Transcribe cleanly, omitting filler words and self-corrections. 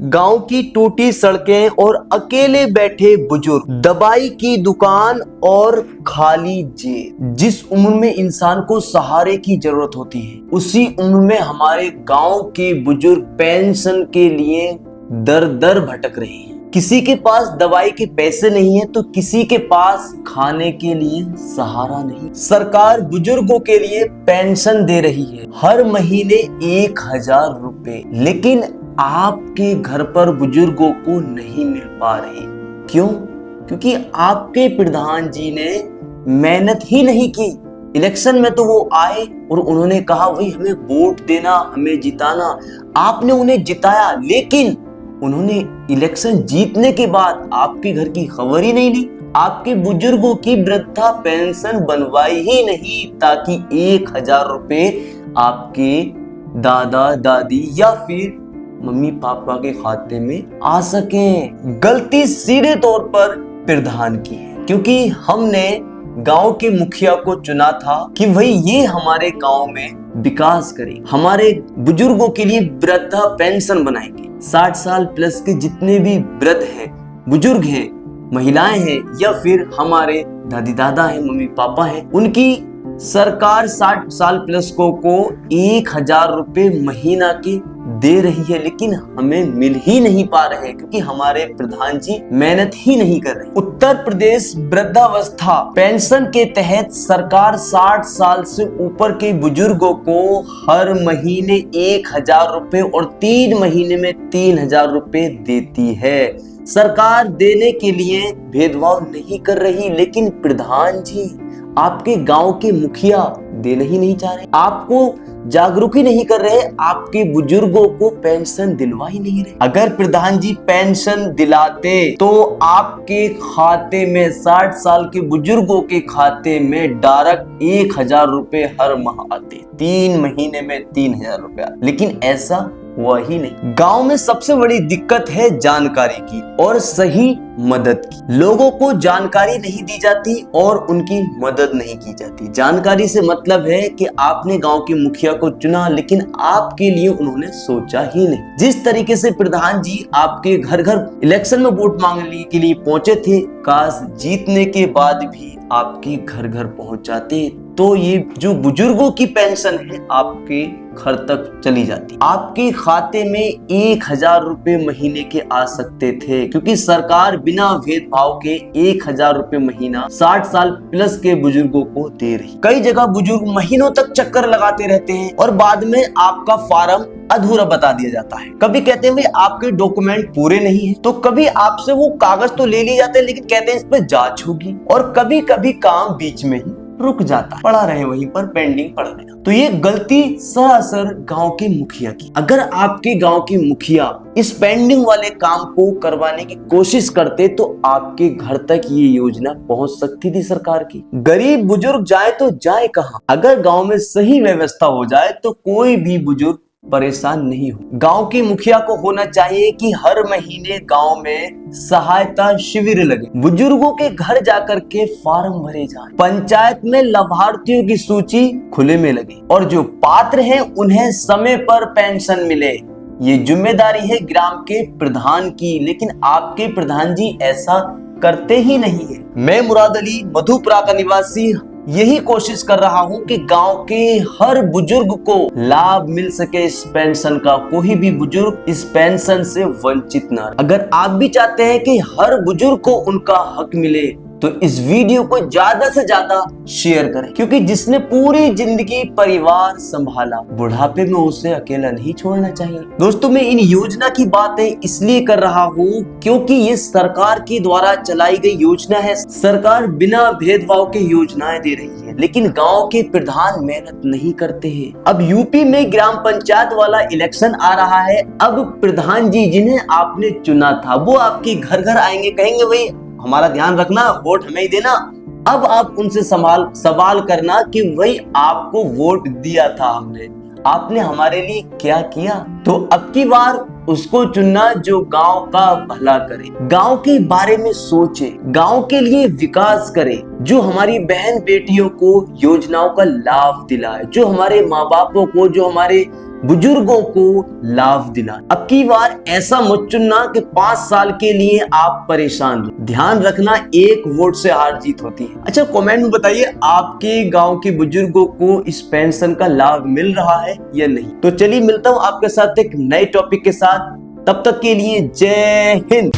गांव की टूटी सड़कें और अकेले बैठे बुजुर्ग, दवाई की दुकान और खाली जेब। जिस उम्र में इंसान को सहारे की जरूरत होती है, उसी उम्र में हमारे गांव के बुजुर्ग पेंशन के लिए दर दर भटक रहे हैं। किसी के पास दवाई के पैसे नहीं है तो किसी के पास खाने के लिए सहारा नहीं। सरकार बुजुर्गों के लिए पेंशन दे रही है, हर महीने 1000 रुपए, लेकिन आपके घर पर बुजुर्गों को नहीं मिल पा रही। क्यों? क्योंकि आपके प्रधान जी ने मेहनत ही नहीं की। इलेक्शन में तो वो आए और उन्होंने कहा भाई हमें वोट देना, हमें जिताना। आपने उन्हें जिताया, लेकिन उन्होंने इलेक्शन जीतने के बाद आपके घर की खबर ही नहीं ली। आपके बुजुर्गों की वृद्धा पेंशन बनवाई ही नहीं, ताकि 1000 रुपए आपके दादा दादी या फिर मम्मी पापा के खाते में आ सके। गलती सीधे तौर पर प्रधान की है, क्योंकि हमने गांव के मुखिया को चुना था कि भाई ये हमारे गांव में विकास करे, हमारे बुजुर्गों के लिए वृद्धा पेंशन बनाएंगे। 60 साल प्लस के जितने भी वृद्ध हैं, बुजुर्ग हैं, महिलाएं हैं या फिर हमारे दादी दादा हैं, मम्मी पापा हैं, उनकी सरकार 60 साल प्लस को 1000 रुपए महीना के दे रही है, लेकिन हमें मिल ही नहीं पा रहे हैं क्योंकि हमारे प्रधान जी मेहनत ही नहीं कर रहे। उत्तर प्रदेश वृद्धावस्था पेंशन के तहत सरकार 60 साल से ऊपर के बुजुर्गों को हर महीने 1000 रुपए और 3 महीने में 3000 रुपए देती है। सरकार देने के लिए भेदभाव नहीं कर रही, लेकिन प्रधान जी आपके गांव के मुखिया देना ही नहीं चाह रहे, आपको जागरूक ही नहीं कर रहे, आपके बुजुर्गों को पेंशन दिलवा ही नहीं रहे। अगर प्रधान जी पेंशन दिलाते तो आपके खाते में 60 साल के बुजुर्गों के खाते में डायरेक्ट 1000 रुपए हर माह आते, 3 महीने में 3000 रुपए, लेकिन ऐसा हुआ ही नहीं। गांव में सबसे बड़ी दिक्कत है जानकारी की और सही मदद की। लोगों को जानकारी नहीं दी जाती और उनकी मदद नहीं की जाती। जानकारी से मतलब है कि आपने गांव के मुखिया को चुना, लेकिन आपके लिए उन्होंने सोचा ही नहीं। जिस तरीके से प्रधान जी आपके घर घर इलेक्शन में वोट मांगने के लिए पहुंचे थे, काश जीतने के बाद भी आपके घर घर पहुंच जाते तो ये जो बुजुर्गों की पेंशन है आपके घर तक चली जाती, आपके खाते में 1000 रुपए महीने के आ सकते थे, क्योंकि सरकार बिना भेदभाव के 1000 रुपए महीना 60 साल प्लस के बुजुर्गों को दे रही। कई जगह बुजुर्ग महीनों तक चक्कर लगाते रहते हैं और बाद में आपका फार्म अधूरा बता दिया जाता है। कभी कहते हैं भाई आपके डॉक्यूमेंट पूरे नहीं है, तो कभी आपसे वो कागज तो ले लिए जाते हैं, लेकिन कहते हैं इस पर जांच होगी, और कभी कभी काम बीच में ही रुक जाता है, पड़ा रहे वहीं पर पेंडिंग पड़ गया। तो ये गलती सरासर गांव के मुखिया की। अगर आपके गांव के मुखिया इस पेंडिंग वाले काम को करवाने की कोशिश करते तो आपके घर तक ये योजना पहुंच सकती थी सरकार की। गरीब बुजुर्ग जाए तो जाए कहां? अगर गांव में सही व्यवस्था हो जाए तो कोई भी बुजुर्ग परेशान नहीं हो। गांव के मुखिया को होना चाहिए कि हर महीने गांव में सहायता शिविर लगे, बुजुर्गों के घर जाकर के फार्म भरे जाएं, पंचायत में लाभार्थियों की सूची खुले में लगे और जो पात्र हैं उन्हें समय पर पेंशन मिले। ये जिम्मेदारी है ग्राम के प्रधान की, लेकिन आपके प्रधान जी ऐसा करते ही नहीं है। मैं मुराद अली, मधुपुरा का निवासी, यही कोशिश कर रहा हूं कि गांव के हर बुजुर्ग को लाभ मिल सके इस पेंशन का, कोई भी बुजुर्ग इस पेंशन से वंचित ना रहे। अगर आप भी चाहते हैं कि हर बुजुर्ग को उनका हक मिले तो इस वीडियो को ज्यादा से ज्यादा शेयर करें, क्योंकि जिसने पूरी जिंदगी परिवार संभाला, बुढ़ापे में उसे अकेला नहीं छोड़ना चाहिए। दोस्तों, मैं इन योजना की बातें इसलिए कर रहा हूँ क्योंकि ये सरकार के द्वारा चलाई गई योजना है। सरकार बिना भेदभाव के योजनाएं दे रही है, लेकिन गांव के प्रधान मेहनत नहीं करते हैं। अब यूपी में ग्राम पंचायत वाला इलेक्शन आ रहा है। अब प्रधान जी जिन्हें आपने चुना था वो आपके घर घर आएंगे, कहेंगे भाई हमारा ध्यान रखना, वोट हमें ही देना। अब आप उनसे सवाल करना कि भाई आपको वोट दिया था हमने, आपने हमारे लिए क्या किया? तो अब की बार उसको चुनना जो गांव का भला करे, गांव के बारे में सोचे, गांव के लिए विकास करे, जो हमारी बहन बेटियों को योजनाओं का लाभ दिलाए, जो हमारे माँ बापों को, जो हमारे बुजुर्गों को लाभ दिलाए। अब की बार ऐसा मत चुनना कि 5 साल के लिए आप परेशान हो। ध्यान रखना, एक वोट से हार जीत होती है। अच्छा, कमेंट में बताइए आपके गांव के बुजुर्गों को इस पेंशन का लाभ मिल रहा है या नहीं। तो चलिए मिलता हूं आपके साथ एक नए टॉपिक के साथ, तब तक के लिए जय हिंद।